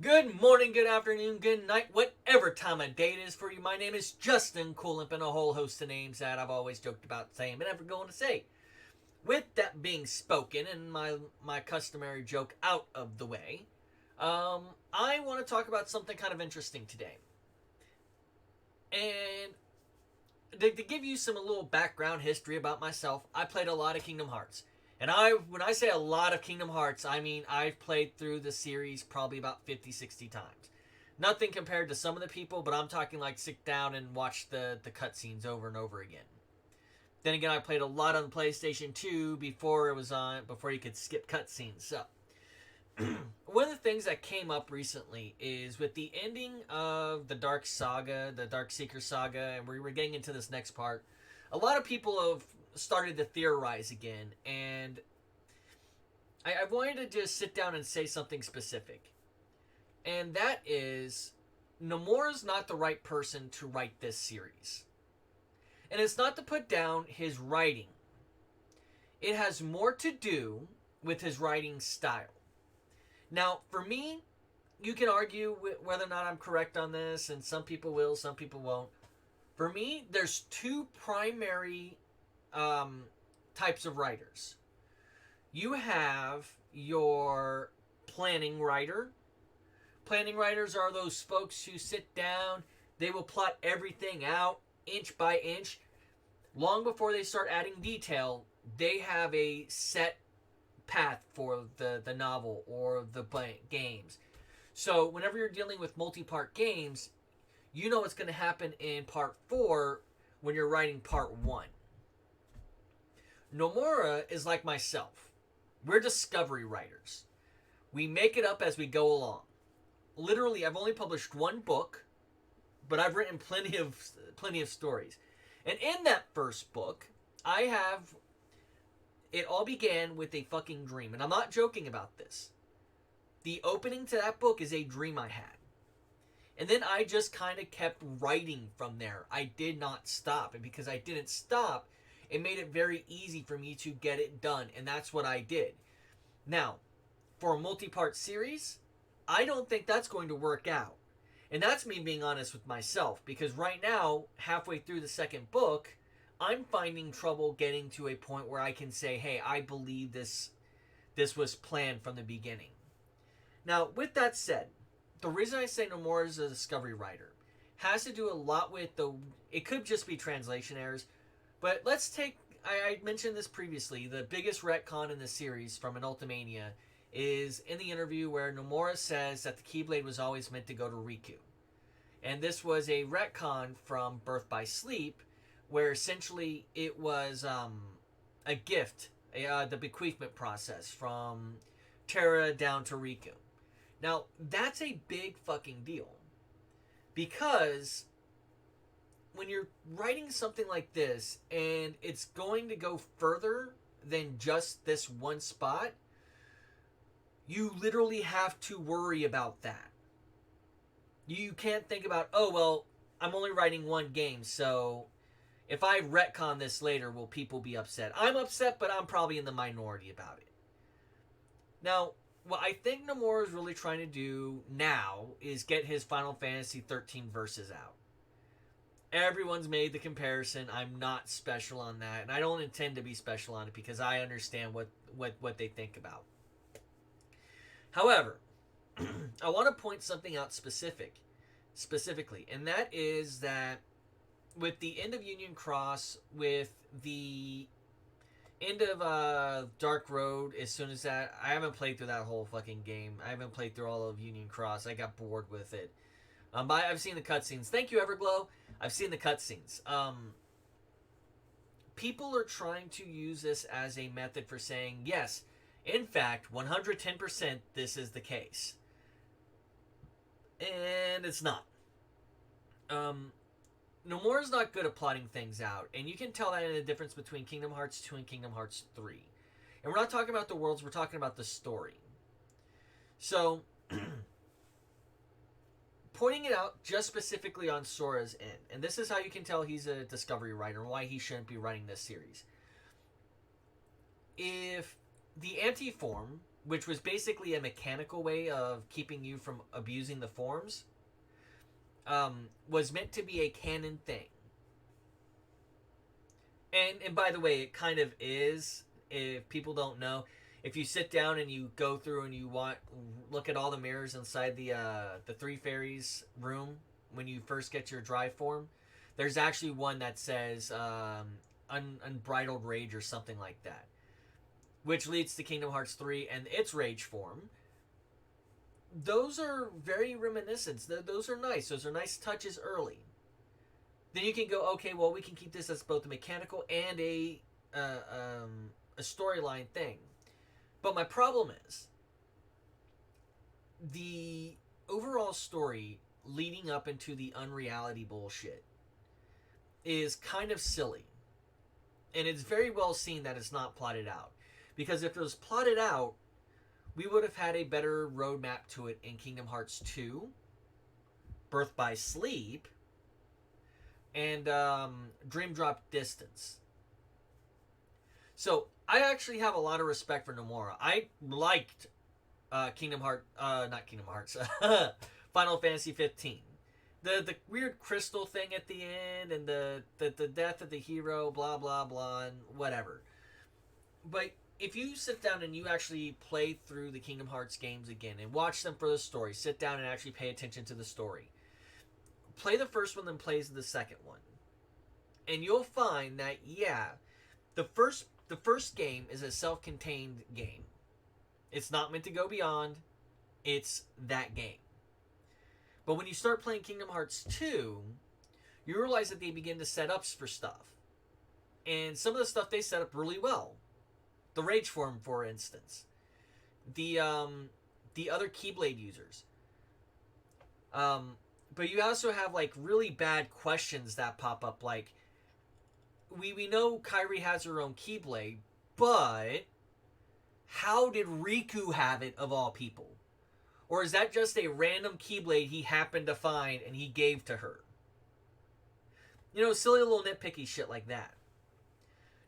Good morning, good afternoon, good night, whatever time of day it is for you. My name is Justin Coolimp, and a whole host of names that I've always joked about saying but never going to say. With that being spoken, and my customary joke out of the way, I want to talk about something kind of interesting today. And to give you some a little background history about myself, I played a lot of Kingdom Hearts. And when I say a lot of Kingdom Hearts, I mean I've played through the series probably about 50, 60 times. Nothing compared to some of the people, but I'm talking like sit down and watch the cutscenes over and over again. Then again, I played a lot on the PlayStation 2 before you could skip cutscenes. So, one of the things that came up recently is with the ending of the Dark Saga, the Dark Seeker Saga, and we're getting into this next part. A lot of people have started to theorize again, and I wanted to just sit down and say something specific, and that is Nomura's not the right person to write this series. And it's not to put down his writing. It has more to do with his writing style. Now, for me, you can argue whether or not I'm correct on this, and some people will, some people won't. For me, there's two primary types of writers. You have your planning writer. Planning writers are those folks who sit down, they will plot everything out inch by inch. Long before they start adding detail, they have a set path for the novel or the games. So whenever you're dealing with multi-part games, you know what's going to happen in part 4 when you're writing part 1. Nomura is like myself. We're discovery writers. We make it up as we go along. Literally, I've only published one book, but I've written plenty of stories. And in that first book, it all began with a fucking dream. And I'm not joking about this. The opening to that book is a dream I had. And then I just kind of kept writing from there. I did not stop. And because I didn't stop, it made it very easy for me to get it done. And that's what I did. Now, for a multi-part series, I don't think that's going to work out. And that's me being honest with myself. Because right now, halfway through the second book, I'm finding trouble getting to a point where I can say, hey, I believe this was planned from the beginning. Now, with that said, the reason I say Nomura is a discovery writer has to do a lot with it could just be translation errors, but let's take, I mentioned this previously, the biggest retcon in the series from an Ultimania is in the interview where Nomura says that the Keyblade was always meant to go to Riku. And this was a retcon from Birth by Sleep, where essentially it was a gift, the bequeathment process from Terra down to Riku. Now, that's a big fucking deal. Because when you're writing something like this and it's going to go further than just this one spot, you literally have to worry about that. You can't think about, oh, well, I'm only writing one game, so if I retcon this later, will people be upset? I'm upset, but I'm probably in the minority about it. Now, what I think Nomura is really trying to do now is get his Final Fantasy 13 verses out. Everyone's made the comparison. I'm not special on that, and I don't intend to be special on it because I understand what they think about. However, I want to point something out specifically, and that is that with the end of Union Cross, with the end of Dark Road, as soon as that, I haven't played through that whole fucking game. I haven't played through all of Union Cross. I got bored with it. But I've seen the cutscenes. Thank you, Everglow. I've seen the cutscenes. People are trying to use this as a method for saying, yes, in fact, 110% this is the case. And it's not. Nomura's not good at plotting things out, and you can tell that in the difference between Kingdom Hearts 2 and Kingdom Hearts 3. And we're not talking about the worlds, we're talking about the story. So, pointing it out just specifically on Sora's end, and this is how you can tell he's a discovery writer and why he shouldn't be writing this series. If the anti-form which was basically a mechanical way of keeping you from abusing the forms, was meant to be a canon thing. And by the way, it kind of is. If people don't know, if you sit down and you go through and you look at all the mirrors inside the Three Fairies room when you first get your drive form, there's actually one that says Unbridled Rage or something like that, which leads to Kingdom Hearts 3 and its Rage form. Those are very reminiscent. Those are nice. Those are nice touches early. Then you can go, okay, well, we can keep this as both a mechanical and a storyline thing. But my problem is the overall story leading up into the unreality bullshit is kind of silly. And it's very well seen that it's not plotted out. Because if it was plotted out, we would have had a better roadmap to it in Kingdom Hearts 2, Birth by Sleep, and Dream Drop Distance. So I actually have a lot of respect for Nomura. I liked not Kingdom Hearts, Final Fantasy 15. The weird crystal thing at the end and the death of the hero, blah blah blah, and whatever. But if you sit down and you actually play through the Kingdom Hearts games again and watch them for the story, sit down and actually pay attention to the story. Play the first one, then play the second one, and you'll find that the first game is a self-contained game. It's not meant to go beyond. It's that game. But when you start playing Kingdom Hearts 2, you realize that they begin to set ups for stuff, and some of the stuff they set up really well. The Rage form, for instance, the other Keyblade users. But you also have like really bad questions that pop up, like we know Kairi has her own Keyblade, but how did Riku have it of all people? Or is that just a random Keyblade he happened to find and he gave to her? You know, silly little nitpicky shit like that.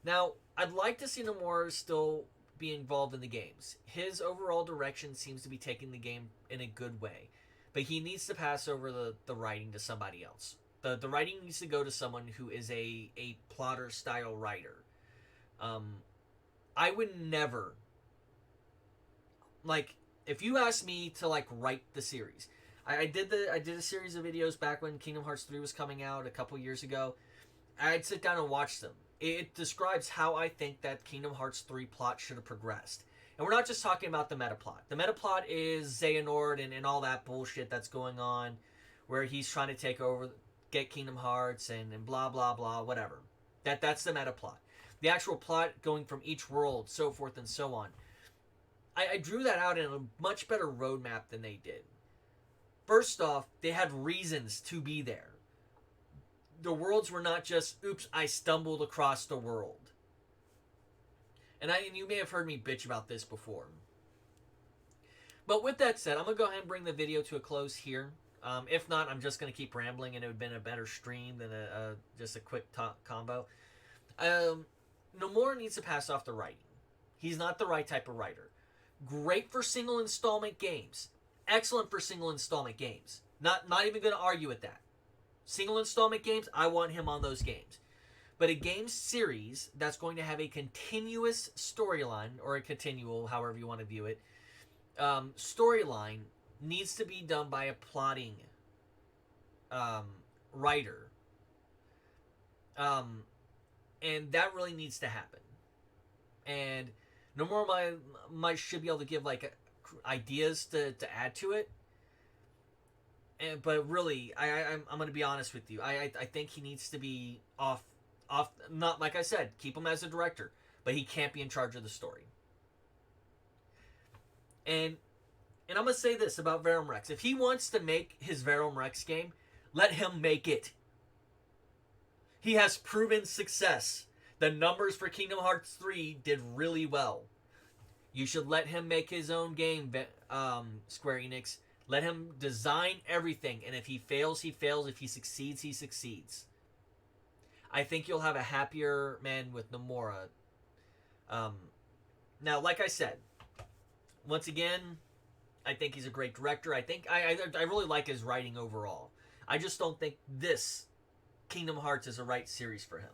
Now, I'd like to see Nomura still be involved in the games. His overall direction seems to be taking the game in a good way. But he needs to pass over the writing to somebody else. The writing needs to go to someone who is a plotter-style writer. I would never... Like, if you asked me to, like, write the series... I did a series of videos back when Kingdom Hearts 3 was coming out a couple years ago. I'd sit down and watch them. It describes how I think that Kingdom Hearts 3 plot should have progressed. And we're not just talking about the meta plot. The meta plot is Xehanort and all that bullshit that's going on, where he's trying to take over, get Kingdom Hearts and blah blah blah, whatever. That's the meta plot. The actual plot going from each world, so forth and so on. I drew that out in a much better roadmap than they did. First off, they had reasons to be there. The worlds were not just, oops, I stumbled across the world. And you may have heard me bitch about this before. But with that said, I'm going to go ahead and bring the video to a close here. If not, I'm just going to keep rambling, and it would have been a better stream than just a quick combo. Nomura needs to pass off the writing. He's not the right type of writer. Great for single installment games. Excellent for single installment games. Not even going to argue with that. Single installment games, I want him on those games. But a game series that's going to have a continuous storyline, or a continual, however you want to view it, storyline needs to be done by a plotting writer. And that really needs to happen. And Nomura might should be able to give like ideas to add to it. But really, I'm going to be honest with you. I think he needs to be off. Not like I said, keep him as a director, but he can't be in charge of the story. And I'm going to say this about Verum Rex. If he wants to make his Verum Rex game, let him make it. He has proven success. The numbers for Kingdom Hearts 3 did really well. You should let him make his own game, Square Enix. Let him design everything, and if he fails, he fails. If he succeeds, he succeeds. I think you'll have a happier man with Nomura. Now, like I said, once again, I think he's a great director. I really like his writing overall. I just don't think this Kingdom Hearts is a right series for him.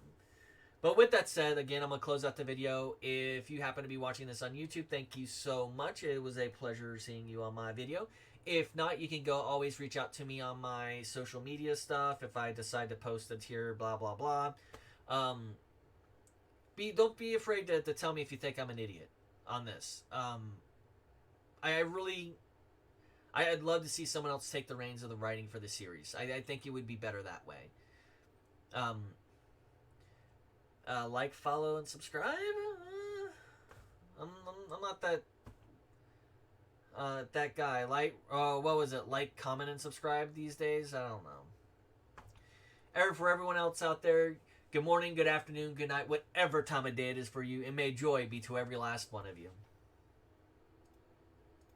But with that said, again, I'm going to close out the video. If you happen to be watching this on YouTube, thank you so much. It was a pleasure seeing you on my video. If not, you can always reach out to me on my social media stuff if I decide to post it here, blah, blah, blah. Don't be afraid to tell me if you think I'm an idiot on this. I'd love to see someone else take the reins of the writing for the series. I think it would be better that way. Like, follow, and subscribe. I'm not that guy. Like, what was it? Like, comment, and subscribe these days. I don't know. For everyone else out there, good morning, good afternoon, good night, whatever time of day it is for you, and may joy be to every last one of you.